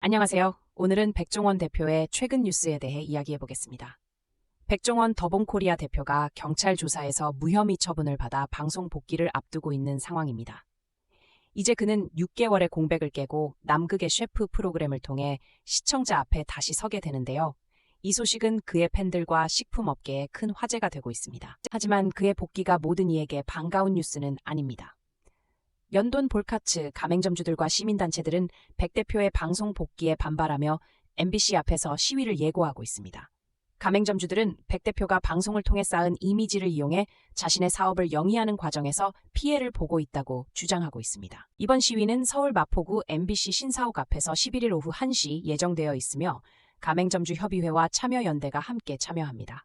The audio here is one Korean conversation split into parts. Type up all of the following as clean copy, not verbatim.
안녕하세요. 오늘은 백종원 대표의 최근 뉴스에 대해 이야기해 보겠습니다. 백종원 더본코리아 대표가 경찰 조사에서 무혐의 처분을 받아 방송 복귀를 앞두고 있는 상황입니다. 이제 그는 6개월의 공백을 깨고 남극의 셰프 프로그램을 통해 시청자 앞에 다시 서게 되는데요. 이 소식은 그의 팬들과 식품업계에 큰 화제가 되고 있습니다. 하지만 그의 복귀가 모든 이에게 반가운 뉴스는 아닙니다. 연돈 볼카츠 가맹점주들과 시민단체들은 백 대표의 방송 복귀에 반발하며 MBC 앞에서 시위를 예고하고 있습니다. 가맹점주들은 백 대표가 방송을 통해 쌓은 이미지를 이용해 자신의 사업을 영위하는 과정에서 피해를 보고 있다고 주장하고 있습니다. 이번 시위는 서울 마포구 MBC 신사옥 앞에서 11일 오후 1시 예정되어 있으며 가맹점주협의회와 참여연대가 함께 참여합니다.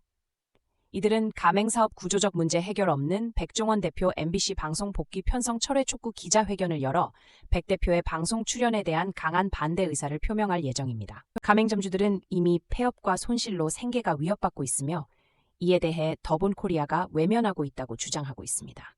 이들은 가맹사업 구조적 문제 해결 없는 백종원 대표 MBC 방송 복귀 편성 철회 촉구 기자회견을 열어 백 대표의 방송 출연에 대한 강한 반대 의사를 표명할 예정입니다. 가맹점주들은 이미 폐업과 손실로 생계가 위협받고 있으며 이에 대해 더본코리아가 외면하고 있다고 주장하고 있습니다.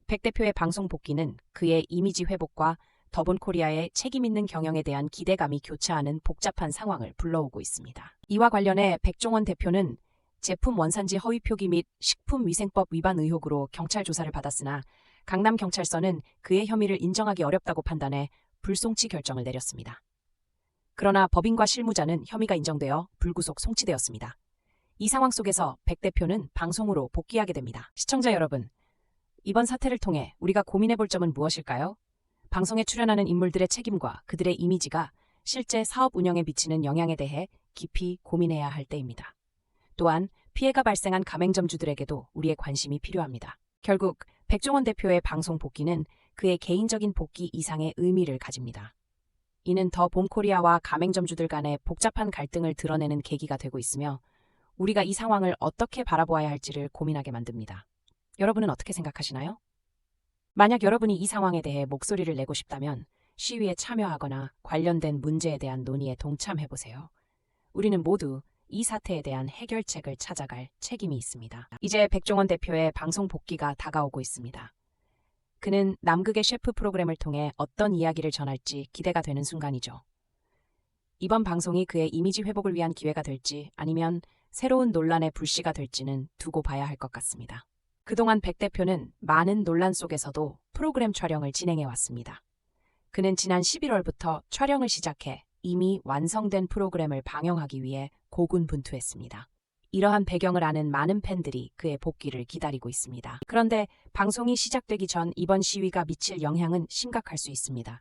백 대표의 방송 복귀는 그의 이미지 회복과 더본코리아의 책임 있는 경영에 대한 기대감이 교차하는 복잡한 상황을 불러오고 있습니다. 이와 관련해 백종원 대표는 제품 원산지 허위 표기 및 식품위생법 위반 의혹으로 경찰 조사를 받았으나 강남경찰서는 그의 혐의를 인정하기 어렵다고 판단해 불송치 결정을 내렸습니다. 그러나 법인과 실무자는 혐의가 인정되어 불구속 송치되었습니다. 이 상황 속에서 백 대표는 방송으로 복귀하게 됩니다. 시청자 여러분, 이번 사태를 통해 우리가 고민해볼 점은 무엇일까요? 방송에 출연하는 인물들의 책임과 그들의 이미지가 실제 사업 운영에 미치는 영향에 대해 깊이 고민해야 할 때입니다. 또한 피해가 발생한 가맹점주들에게도 우리의 관심이 필요합니다. 결국 백종원 대표의 방송 복귀는 그의 개인적인 복귀 이상의 의미를 가집니다. 이는 더본코리아와 가맹점주들 간의 복잡한 갈등을 드러내는 계기가 되고 있으며 우리가 이 상황을 어떻게 바라보아야 할지를 고민하게 만듭니다. 여러분은 어떻게 생각하시나요? 만약 여러분이 이 상황에 대해 목소리를 내고 싶다면 시위에 참여하거나 관련된 문제에 대한 논의에 동참해보세요. 우리는 모두 이 사태에 대한 해결책을 찾아갈 책임이 있습니다. 이제 백종원 대표의 방송 복귀가 다가오고 있습니다. 그는 남극의 셰프 프로그램을 통해 어떤 이야기를 전할지 기대가 되는 순간이죠. 이번 방송이 그의 이미지 회복을 위한 기회가 될지 아니면 새로운 논란의 불씨가 될지는 두고 봐야 할 것 같습니다. 그동안 백 대표는 많은 논란 속에서도 프로그램 촬영을 진행해 왔습니다. 그는 지난 11월부터 촬영을 시작해 이미 완성된 프로그램을 방영하기 위해 고군분투했습니다. 이러한 배경을 아는 많은 팬들이 그의 복귀를 기다리고 있습니다. 그런데 방송이 시작되기 전 이번 시위가 미칠 영향은 심각할 수 있습니다.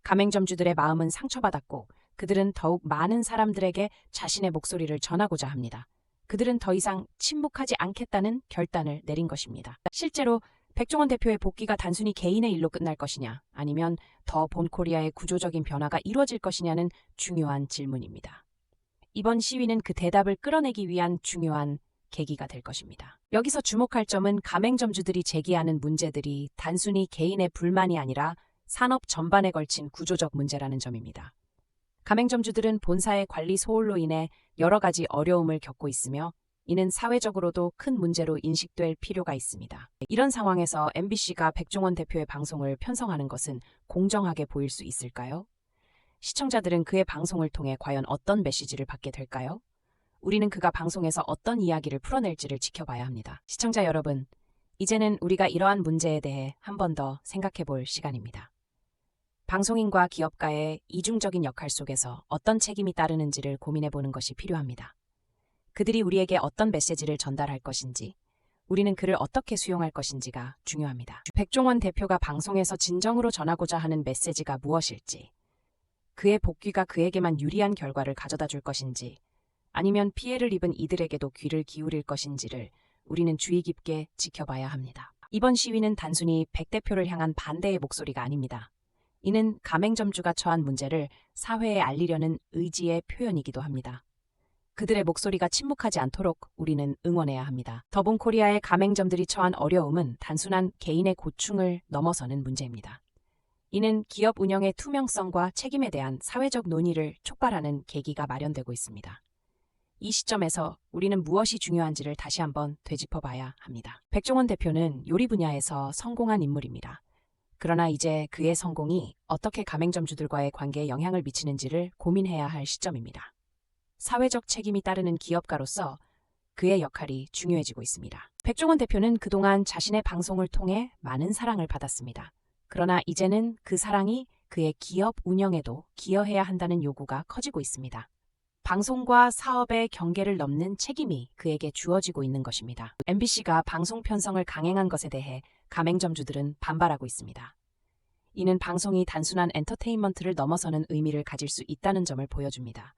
가맹점주들의 마음은 상처받았고 그들은 더욱 많은 사람들에게 자신의 목소리를 전하고자 합니다. 그들은 더 이상 침묵하지 않겠다는 결단을 내린 것입니다. 실제로 백종원 대표의 복귀가 단순히 개인의 일로 끝날 것이냐 아니면 더본코리아의 구조적인 변화가 이루어질 것이냐는 중요한 질문입니다. 이번 시위는 그 대답을 끌어내기 위한 중요한 계기가 될 것입니다. 여기서 주목할 점은 가맹점주들이 제기하는 문제들이 단순히 개인의 불만이 아니라 산업 전반에 걸친 구조적 문제라는 점입니다. 가맹점주들은 본사의 관리 소홀로 인해 여러 가지 어려움을 겪고 있으며 이는 사회적으로도 큰 문제로 인식될 필요가 있습니다. 이런 상황에서 MBC가 백종원 대표의 방송을 편성하는 것은 공정하게 보일 수 있을까요? 시청자들은 그의 방송을 통해 과연 어떤 메시지를 받게 될까요? 우리는 그가 방송에서 어떤 이야기를 풀어낼지를 지켜봐야 합니다. 시청자 여러분, 이제는 우리가 이러한 문제에 대해 한 번 더 생각해 볼 시간입니다. 방송인과 기업가의 이중적인 역할 속에서 어떤 책임이 따르는지를 고민해 보는 것이 필요합니다. 그들이 우리에게 어떤 메시지를 전달할 것인지, 우리는 그를 어떻게 수용할 것인지가 중요합니다. 백종원 대표가 방송에서 진정으로 전하고자 하는 메시지가 무엇일지, 그의 복귀가 그에게만 유리한 결과를 가져다 줄 것인지, 아니면 피해를 입은 이들에게도 귀를 기울일 것인지를 우리는 주의 깊게 지켜봐야 합니다. 이번 시위는 단순히 백 대표를 향한 반대의 목소리가 아닙니다. 이는 가맹점주가 처한 문제를 사회에 알리려는 의지의 표현이기도 합니다. 그들의 목소리가 침묵하지 않도록 우리는 응원해야 합니다. 더본코리아의 가맹점들이 처한 어려움은 단순한 개인의 고충을 넘어서는 문제입니다. 이는 기업 운영의 투명성과 책임에 대한 사회적 논의를 촉발하는 계기가 마련되고 있습니다. 이 시점에서 우리는 무엇이 중요한지를 다시 한번 되짚어봐야 합니다. 백종원 대표는 요리 분야에서 성공한 인물입니다. 그러나 이제 그의 성공이 어떻게 가맹점주들과의 관계에 영향을 미치는지를 고민해야 할 시점입니다. 사회적 책임이 따르는 기업가로서 그의 역할이 중요해지고 있습니다. 백종원 대표는 그동안 자신의 방송을 통해 많은 사랑을 받았습니다. 그러나 이제는 그 사랑이 그의 기업 운영에도 기여해야 한다는 요구가 커지고 있습니다. 방송과 사업의 경계를 넘는 책임이 그에게 주어지고 있는 것입니다. MBC가 방송 편성을 강행한 것에 대해 가맹점주들은 반발하고 있습니다. 이는 방송이 단순한 엔터테인먼트를 넘어서는 의미를 가질 수 있다는 점을 보여줍니다.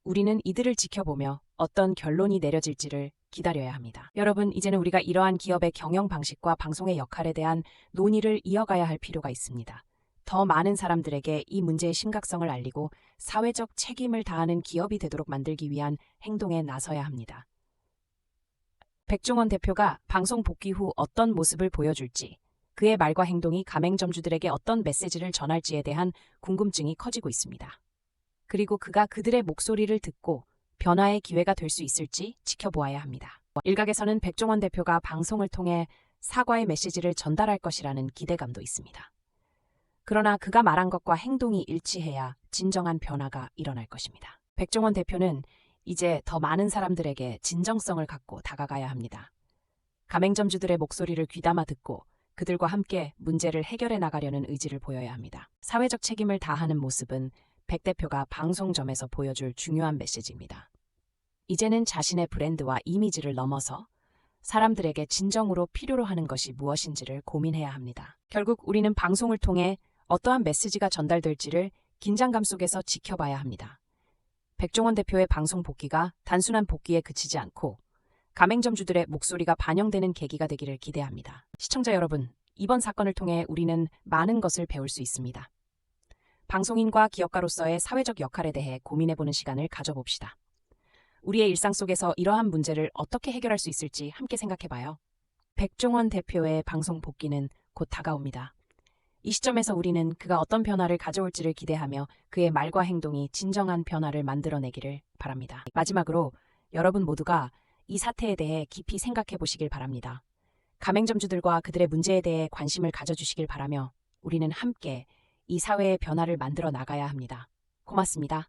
우리는 이들을 지켜보며 어떤 결론이 내려질지를 기다려야 합니다. 여러분, 이제는 우리가 이러한 기업의 경영 방식과 방송의 역할에 대한 논의를 이어가야 할 필요가 있습니다. 더 많은 사람들에게 이 문제의 심각성을 알리고 사회적 책임을 다하는 기업이 되도록 만들기 위한 행동에 나서야 합니다. 백종원 대표가 방송 복귀 후 어떤 모습을 보여줄지, 그의 말과 행동이 가맹점주들에게 어떤 메시지를 전할지에 대한 궁금증이 커지고 있습니다. 그리고 그가 그들의 목소리를 듣고 변화의 기회가 될 수 있을지 지켜보아야 합니다. 일각에서는 백종원 대표가 방송을 통해 사과의 메시지를 전달할 것이라는 기대감도 있습니다. 그러나 그가 말한 것과 행동이 일치해야 진정한 변화가 일어날 것입니다. 백종원 대표는 이제 더 많은 사람들에게 진정성을 갖고 다가가야 합니다. 가맹점주들의 목소리를 귀담아 듣고 그들과 함께 문제를 해결해 나가려는 의지를 보여야 합니다. 사회적 책임을 다하는 모습은 백 대표가 방송점에서 보여줄 중요한 메시지입니다. 이제는 자신의 브랜드와 이미지를 넘어서 사람들에게 진정으로 필요로 하는 것이 무엇인지를 고민해야 합니다. 결국 우리는 방송을 통해 어떠한 메시지가 전달될지를 긴장감 속에서 지켜봐야 합니다. 백종원 대표의 방송 복귀가 단순한 복귀에 그치지 않고 가맹점주들의 목소리가 반영되는 계기가 되기를 기대합니다. 시청자 여러분, 이번 사건을 통해 우리는 많은 것을 배울 수 있습니다. 방송인과 기업가로서의 사회적 역할에 대해 고민해보는 시간을 가져봅시다. 우리의 일상 속에서 이러한 문제를 어떻게 해결할 수 있을지 함께 생각해봐요. 백종원 대표의 방송 복귀는 곧 다가옵니다. 이 시점에서 우리는 그가 어떤 변화를 가져올지를 기대하며 그의 말과 행동이 진정한 변화를 만들어내기를 바랍니다. 마지막으로 여러분 모두가 이 사태에 대해 깊이 생각해 보시길 바랍니다. 가맹점주들과 그들의 문제에 대해 관심을 가져주시길 바라며 우리는 함께 이 사회의 변화를 만들어 나가야 합니다. 고맙습니다.